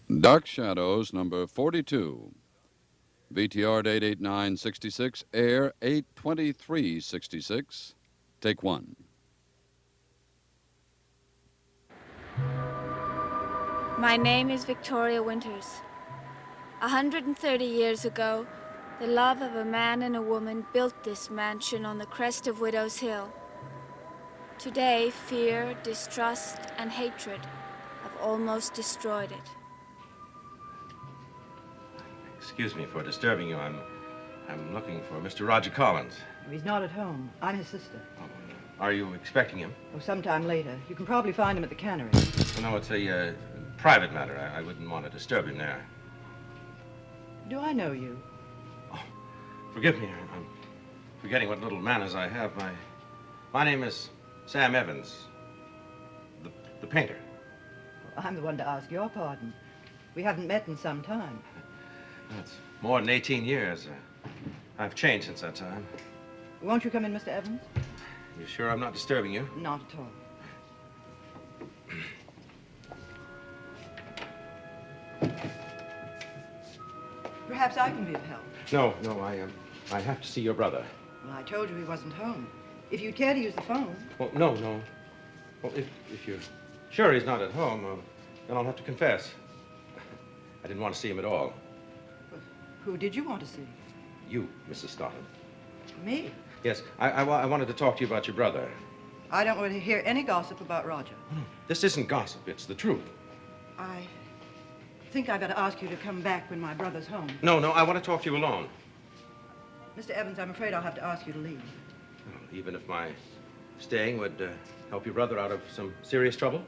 Dark Shadows, number 42. VTR date 8/9/66, air 8/23/66. Take one. My name is Victoria Winters. 130 years ago, the love of a man and a woman built this mansion on the crest of Widow's Hill. Today, fear, distrust, and hatred have almost destroyed it. Excuse me for disturbing you. I'm looking for Mr. Roger Collins. He's not at home. I'm his sister. Are you expecting him? Oh, sometime later. You can probably find him at the cannery. No, it's a private matter. I wouldn't want to disturb him there. Do I know you? Oh, forgive me. I'm forgetting what little manners I have. My name is Sam Evans, the painter. Well, I'm the one to ask your pardon. We haven't met in some time. That's more than 18 years. I've changed since that time. Won't you come in, Mr. Evans? You sure I'm not disturbing you? Not at all. Perhaps I can be of help. No, I have to see your brother. Well, I told you he wasn't home. If you'd care to use the phone. Well, no. Well, if you're sure he's not at home, then I'll have to confess. I didn't want to see him at all. Well, who did you want to see? You, Mrs. Stoddard. Me? Yes, I wanted to talk to you about your brother. I don't want to hear any gossip about Roger. This isn't gossip, it's the truth. I think I better ask you to come back when my brother's home. No, I want to talk to you alone. Mr. Evans, I'm afraid I'll have to ask you to leave. Well, even if my staying would help your brother out of some serious trouble?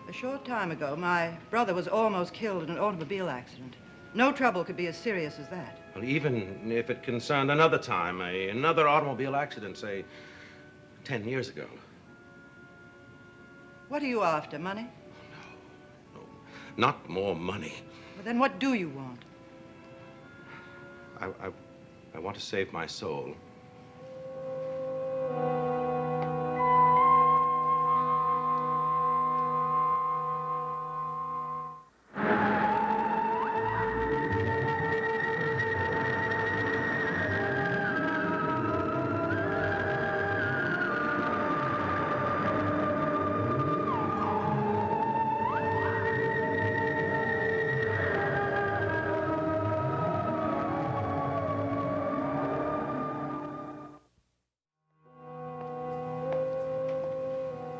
A short time ago, my brother was almost killed in an automobile accident. No trouble could be as serious as that. Well, even if it concerned another time, another automobile accident, say, 10 years ago. What are you after, money? No, not more money. Well, then what do you want? I want to save my soul.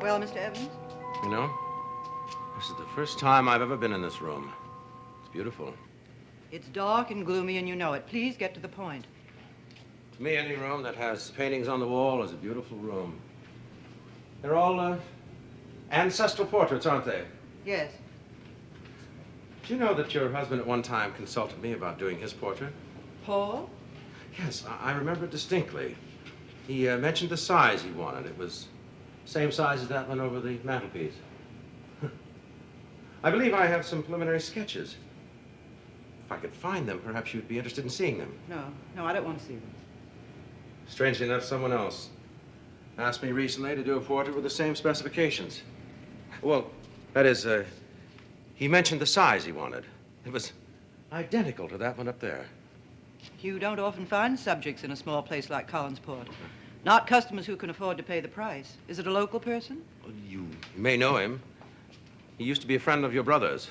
Well, Mr. Evans? You know, this is the first time I've ever been in this room. It's beautiful. It's dark and gloomy, and you know it. Please get to the point. To me, any room that has paintings on the wall is a beautiful room. They're all ancestral portraits, aren't they? Yes. Do you know that your husband at one time consulted me about doing his portrait? Paul? Yes, I remember it distinctly. He mentioned the size he wanted. It was same size as that one over the mantelpiece. I believe I have some preliminary sketches. If I could find them, perhaps you'd be interested in seeing them. No, I don't want to see them. Strangely enough, someone else asked me recently to do a portrait with the same specifications. Well, that is, he mentioned the size he wanted. It was identical to that one up there. You don't often find subjects in a small place like Collinsport. Not customers who can afford to pay the price. Is it a local person? Well, you may know him. He used to be a friend of your brother's.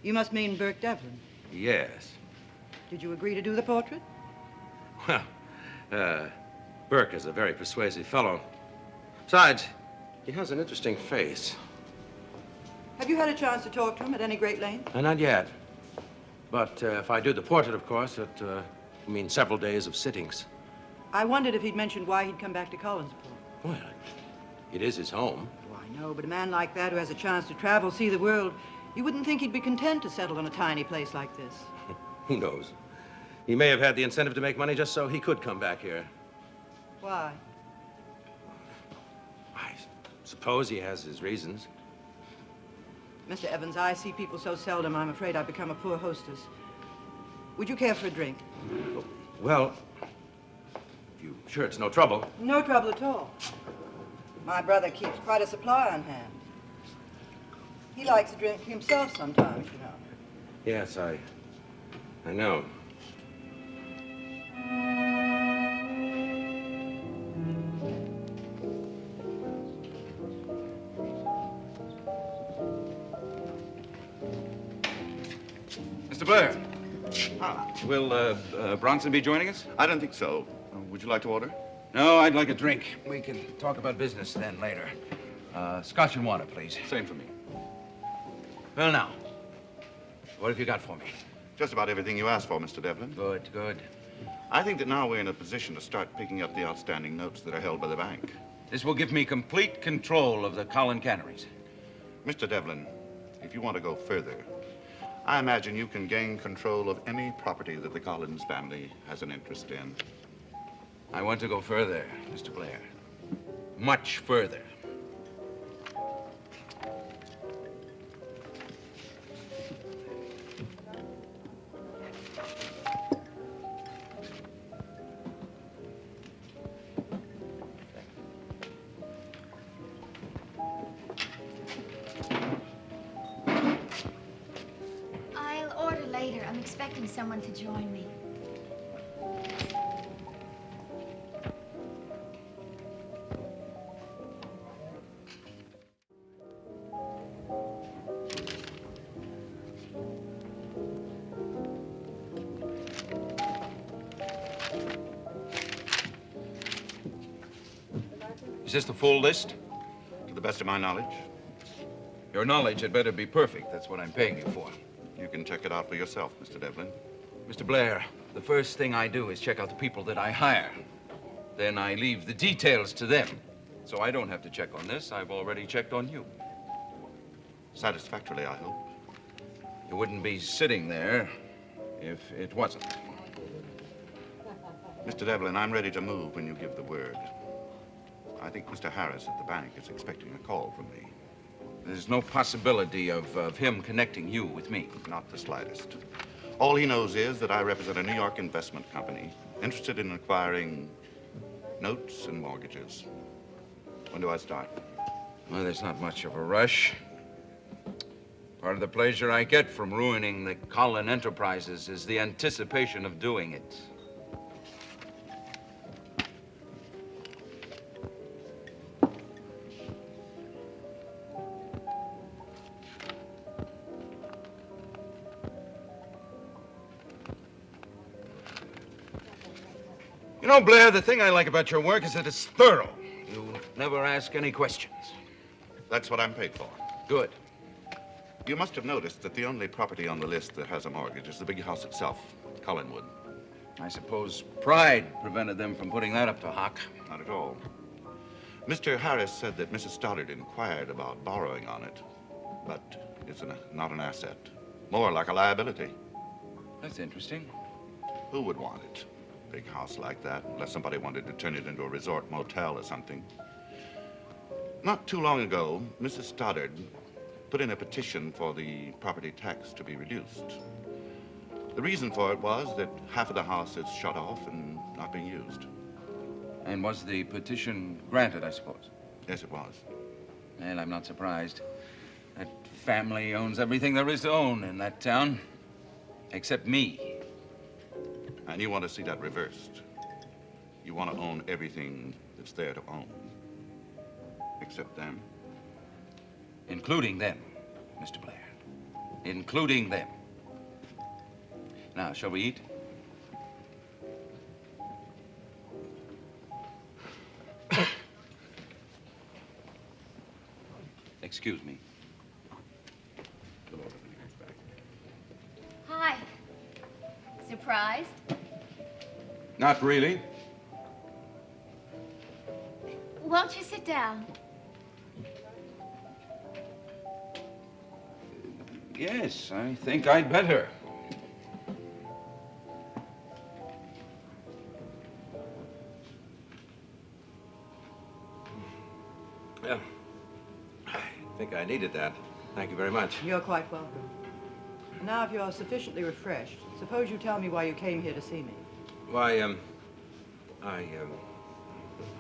You must mean Burke Devlin. Yes. Did you agree to do the portrait? Well, Burke is a very persuasive fellow. Besides, he has an interesting face. Have you had a chance to talk to him at any great length? Not yet. But if I do the portrait, of course, it means several days of sittings. I wondered if he'd mentioned why he'd come back to Collinsport. Well, it is his home. Oh, I know, but a man like that who has a chance to travel, see the world, you wouldn't think he'd be content to settle in a tiny place like this. Who knows? He may have had the incentive to make money just so he could come back here. Why? I suppose he has his reasons. Mr. Evans, I see people so seldom, I'm afraid I've become a poor hostess. Would you care for a drink? Well, you sure it's no trouble? No trouble at all. My brother keeps quite a supply on hand. He likes a drink himself sometimes, you know. Yes, I know. Mr. Blair. Will Bronson be joining us? I don't think so. Would you like to order? No, I'd like a drink. We can talk about business then later. Scotch and water, please. Same for me. Well, now, what have you got for me? Just about everything you asked for, Mr. Devlin. Good, good. I think that now we're in a position to start picking up the outstanding notes that are held by the bank. This will give me complete control of the Collin canneries. Mr. Devlin, if you want to go further, I imagine you can gain control of any property that the Collins family has an interest in. I want to go further, Mr. Blair. Much further. I'll order later. I'm expecting someone to join me. Is this the full list? To the best of my knowledge, Your knowledge had better be perfect. That's what I'm paying you for. you can check it out for yourself, Mr. Devlin. Mr. Blair, the first thing I do is check out the people that I hire. Then I leave the details to them. So I don't have to check on this. I've already checked on you. Satisfactorily, I hope. You wouldn't be sitting there if it wasn't. Mr. Devlin, I'm ready to move when you give the word. I think Mr. Harris at the bank is expecting a call from me. There's no possibility of him connecting you with me. Not the slightest. All he knows is that I represent a New York investment company interested in acquiring notes and mortgages. When do I start? Well, there's not much of a rush. Part of the pleasure I get from ruining the Collin enterprises is the anticipation of doing it. You know, Blair, the thing I like about your work is that it's thorough. You never ask any questions. That's what I'm paid for. Good. You must have noticed that the only property on the list that has a mortgage is the big house itself, Collinwood. I suppose pride prevented them from putting that up to hock. Not at all. Mr. Harris said that Mrs. Stoddard inquired about borrowing on it, but it's not an asset. More like a liability. That's interesting. Who would want it? Big house like that, unless somebody wanted to turn it into a resort motel or something. Not too long ago, Mrs. Stoddard put in a petition for the property tax to be reduced. The reason for it was that half of the house is shut off and not being used. And was the petition granted, I suppose? Yes, it was. Well, I'm not surprised. That family owns everything there is to own in that town, except me. And you want to see that reversed. You want to own everything that's there to own. Except them. Including them, Mr. Blair. Including them. Now, shall we eat? Excuse me. Hi. Surprised? Not really. Won't you sit down? Yes, I think I'd better. Yeah. I think I needed that. Thank you very much. You're quite welcome. Now, if you're sufficiently refreshed, suppose you tell me why you came here to see me. Why,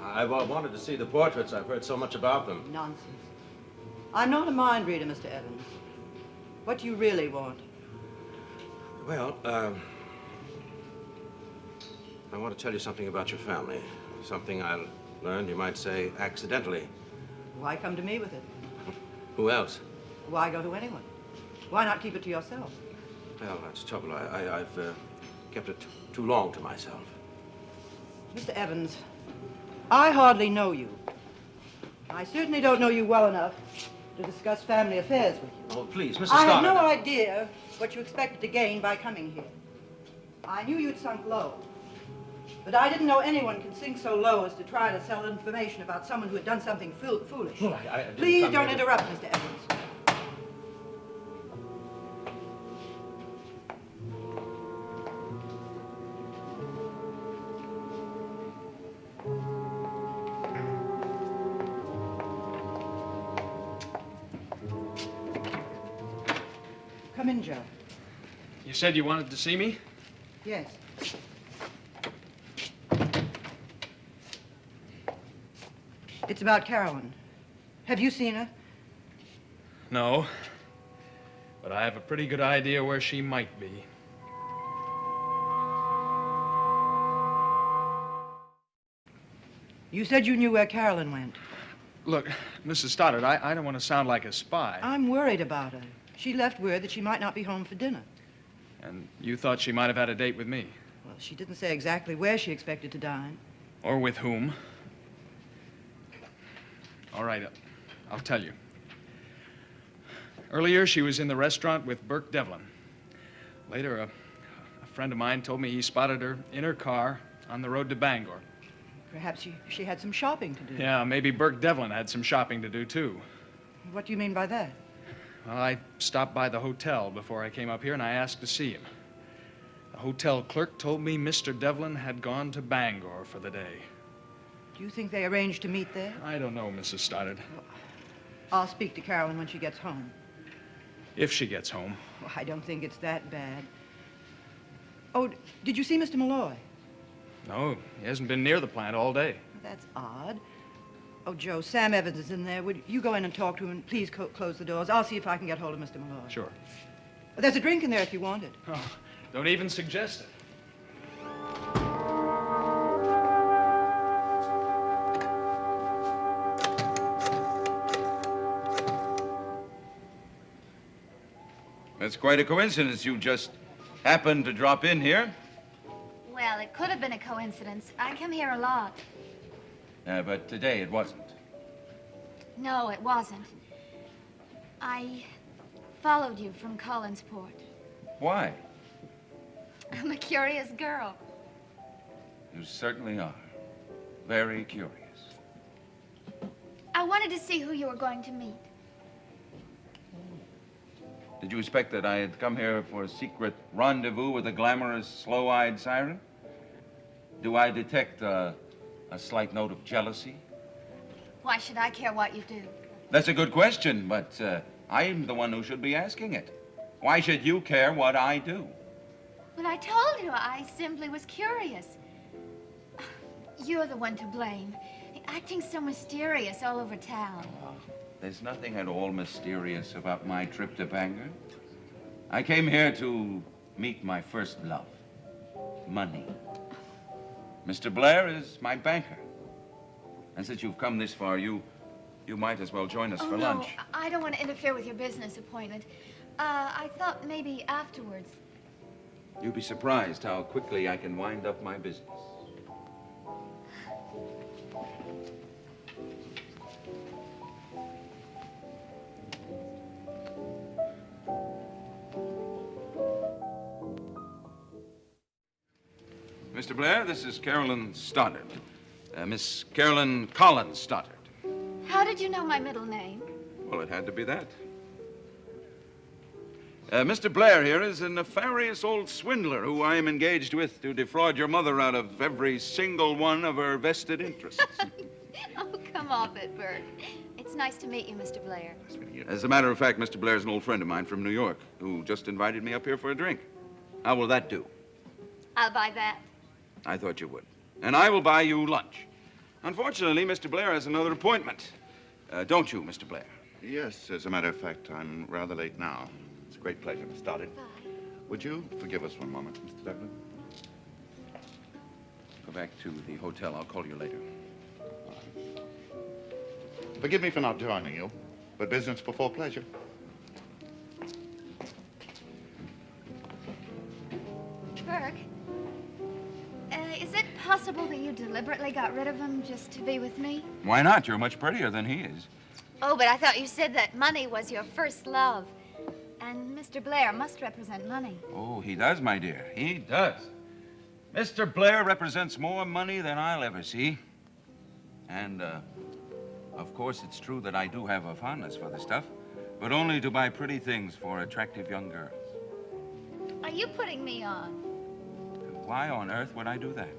I wanted to see the portraits. I've heard so much about them. Nonsense. I'm not a mind reader, Mr. Evans. What do you really want? Well, I want to tell you something about your family. Something I learned, you might say, accidentally. Why come to me with it? Who else? Why go to anyone? Why not keep it to yourself? Well, that's the trouble. I've kept it too long to myself. Mr. Evans, I hardly know you. I certainly don't know you well enough to discuss family affairs with you. Oh, please, Mrs. I had Stoddard. no idea what you expected to gain by coming here. I knew you'd sunk low, but I didn't know anyone could sink so low as to try to sell information about someone who had done something foolish. Well, I didn't Please come don't here to- interrupt, Mr. Evans. Come in, Joe. You said you wanted to see me? Yes. It's about Carolyn. Have you seen her? No. But I have a pretty good idea where she might be. You said you knew where Carolyn went. Look, Mrs. Stoddard, I don't want to sound like a spy. I'm worried about her. She left word that she might not be home for dinner. And you thought she might have had a date with me. Well, she didn't say exactly where she expected to dine. Or with whom. All right, I'll tell you. Earlier, she was in the restaurant with Burke Devlin. Later, a friend of mine told me he spotted her in her car on the road to Bangor. Perhaps she had some shopping to do. Yeah, maybe Burke Devlin had some shopping to do, too. What do you mean by that? Well, I stopped by the hotel before I came up here, and I asked to see him. The hotel clerk told me Mr. Devlin had gone to Bangor for the day. Do you think they arranged to meet there? I don't know, Mrs. Stoddard. I'll speak to Carolyn when she gets home. If she gets home. Well, I don't think it's that bad. Oh, did you see Mr. Malloy? No, he hasn't been near the plant all day. That's odd. Oh, Joe, Sam Evans is in there. Would you go in and talk to him and please close the doors? I'll see if I can get hold of Mr. Malloy. Sure. There's a drink in there if you want it. Oh, don't even suggest it. It's quite a coincidence you just happened to drop in here. Well, it could have been a coincidence. I come here a lot. But today it wasn't. No, it wasn't. I followed you from Collinsport. Why? I'm a curious girl. You certainly are. Very curious. I wanted to see who you were going to meet. Did you expect that I had come here for a secret rendezvous with a glamorous, slow-eyed siren? Do I detect a slight note of jealousy? Why should I care what you do? That's a good question, but I'm the one who should be asking it. Why should you care what I do? Well, I told you I simply was curious. You're the one to blame. Acting so mysterious all over town. There's nothing at all mysterious about my trip to Bangor. I came here to meet my first love, money. Mr. Blair is my banker. And since you've come this far, you might as well join us for no, lunch. I don't want to interfere with your business appointment. I thought maybe afterwards. You'd be surprised how quickly I can wind up my business. Mr. Blair, this is Carolyn Stoddard. Miss Carolyn Collins Stoddard. How did you know my middle name? Well, it had to be that. Mr. Blair here is a nefarious old swindler who I am engaged with to defraud your mother out of every single one of her vested interests. Oh, come off it, Bert. It's nice to meet you, Mr. Blair. As a matter of fact, Mr. Blair is an old friend of mine from New York who just invited me up here for a drink. How will that do? I'll buy that. I thought you would. And I will buy you lunch. Unfortunately, Mr. Blair has another appointment. Don't you, Mr. Blair? Yes, as a matter of fact, I'm rather late now. It's a great pleasure, Miss Stoddard. Bye. Would you forgive us one moment, Mr. Devlin? Go back to the hotel. I'll call you later. Forgive me for not joining you, but business before pleasure. Burke, is it possible that you deliberately got rid of him just to be with me? Why not? You're much prettier than he is. Oh, but I thought you said that money was your first love. And Mr. Blair must represent money. Oh, he does, my dear. He does. Mr. Blair represents more money than I'll ever see. And, of course, it's true that I do have a fondness for the stuff, but only to buy pretty things for attractive young girls. Are you putting me on? Why on earth would I do that?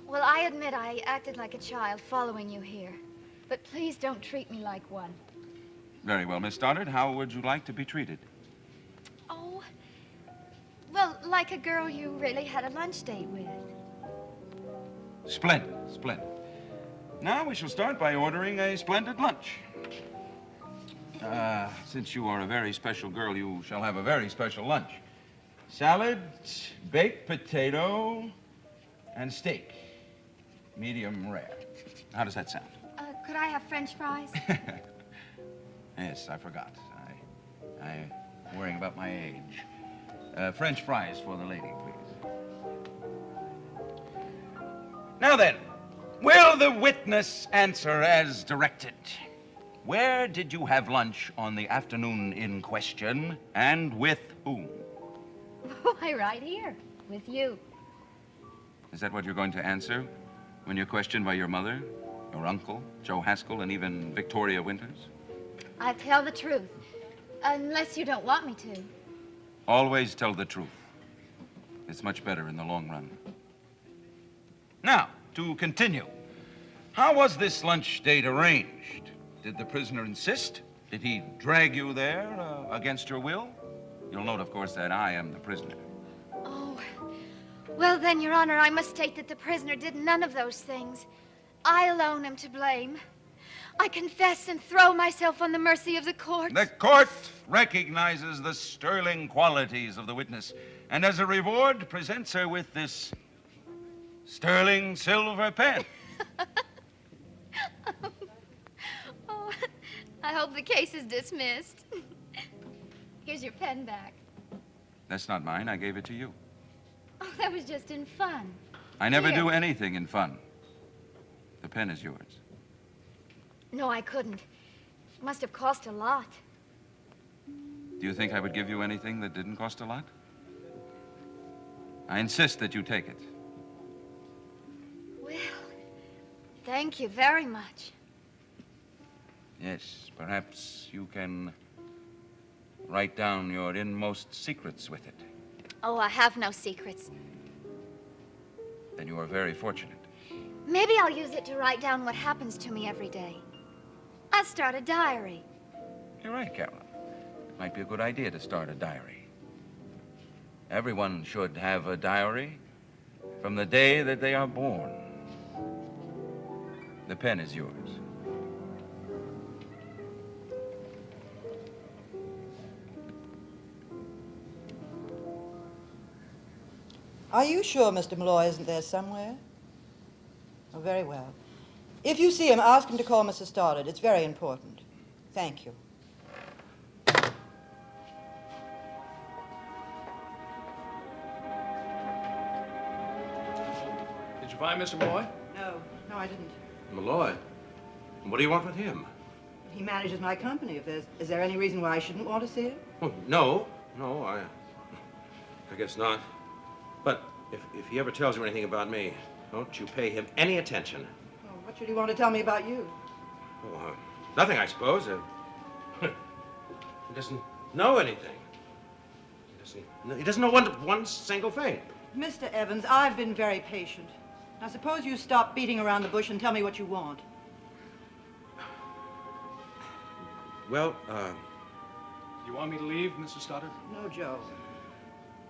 Well, I admit I acted like a child following you here. But please don't treat me like one. Very well, Miss Stoddard. How would you like to be treated? Oh, well, like a girl you really had a lunch date with. Splendid, splendid. Now we shall start by ordering a splendid lunch. Since you are a very special girl, you shall have a very special lunch. Salad, baked potato, and steak. Medium rare. How does that sound? Could I have French fries? Yes, I forgot. I'm worrying about my age. French fries for the lady, please. Now then, will the witness answer as directed? Where did you have lunch on the afternoon in question, and with whom? Why, right here, with you. Is that what you're going to answer when you're questioned by your mother, your uncle, Joe Haskell, and even Victoria Winters? I tell the truth, unless you don't want me to. Always tell the truth. It's much better in the long run. Now, to continue. How was this lunch date arranged? Did the prisoner insist? Did he drag you there against your will? You'll note, of course, that I am the prisoner. Oh, well then, Your Honor, I must state that the prisoner did none of those things. I alone am to blame. I confess and throw myself on the mercy of the court. The court recognizes the sterling qualities of the witness, and as a reward presents her with this sterling silver pen. Oh, I hope the case is dismissed. Here's your pen back. That's not mine. I gave it to you. Oh, that was just in fun. I never Here. do anything in fun. The pen is yours. No, I couldn't. It must have cost a lot. Do you think I would give you anything that didn't cost a lot? I insist that you take it. Well, thank you very much. Yes, perhaps you can write down your inmost secrets with it. Oh, I have no secrets. Then you are very fortunate. Maybe I'll use it to write down what happens to me every day. I'll start a diary. You're right, Caroline. It might be a good idea to start a diary. Everyone should have a diary from the day that they are born. The pen is yours. Are you sure Mr. Malloy isn't there somewhere? Oh, very well. If you see him, ask him to call Mrs. Stoddard. It's very important. Thank you. Did you find Mr. Malloy? No, I didn't. Malloy? What do you want with him? He manages my company. Is there any reason why I shouldn't want to see him? Oh, no, I guess not. But if he ever tells you anything about me, don't you pay him any attention. Oh, what should he want to tell me about you? Oh, nothing, I suppose. He doesn't know anything. He doesn't know one single thing. Mr. Evans, I've been very patient. Now, suppose you stop beating around the bush and tell me what you want. Well, You want me to leave, Mrs. Stoddard? No, Joe.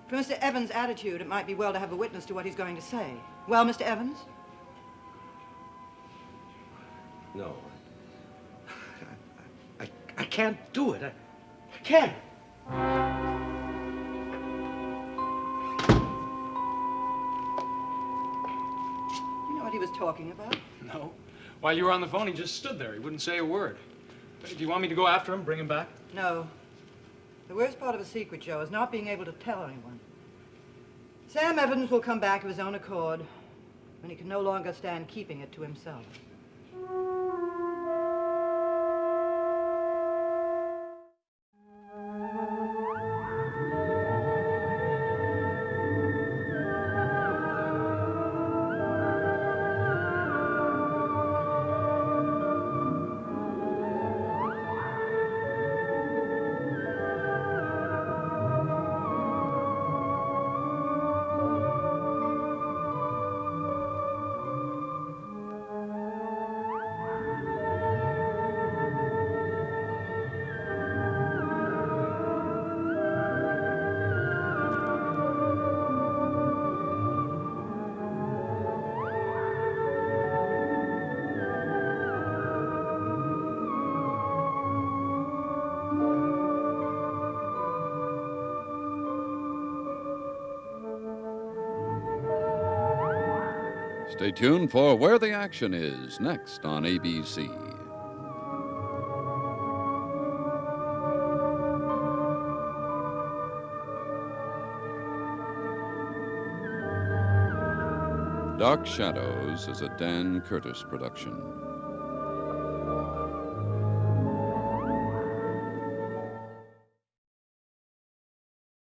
From Mr. Evans' attitude, it might be well to have a witness to what he's going to say. Well, Mr. Evans? no. I can't do it. I can't. You know what he was talking about? No. While you were on the phone, he just stood there. He wouldn't say a word. Do you want me to go after him, bring him back? No. The worst part of a secret, Joe, is not being able to tell anyone. Sam Evans will come back of his own accord when he can no longer stand keeping it to himself. Stay tuned for Where the Action Is next on ABC. Dark Shadows is a Dan Curtis production.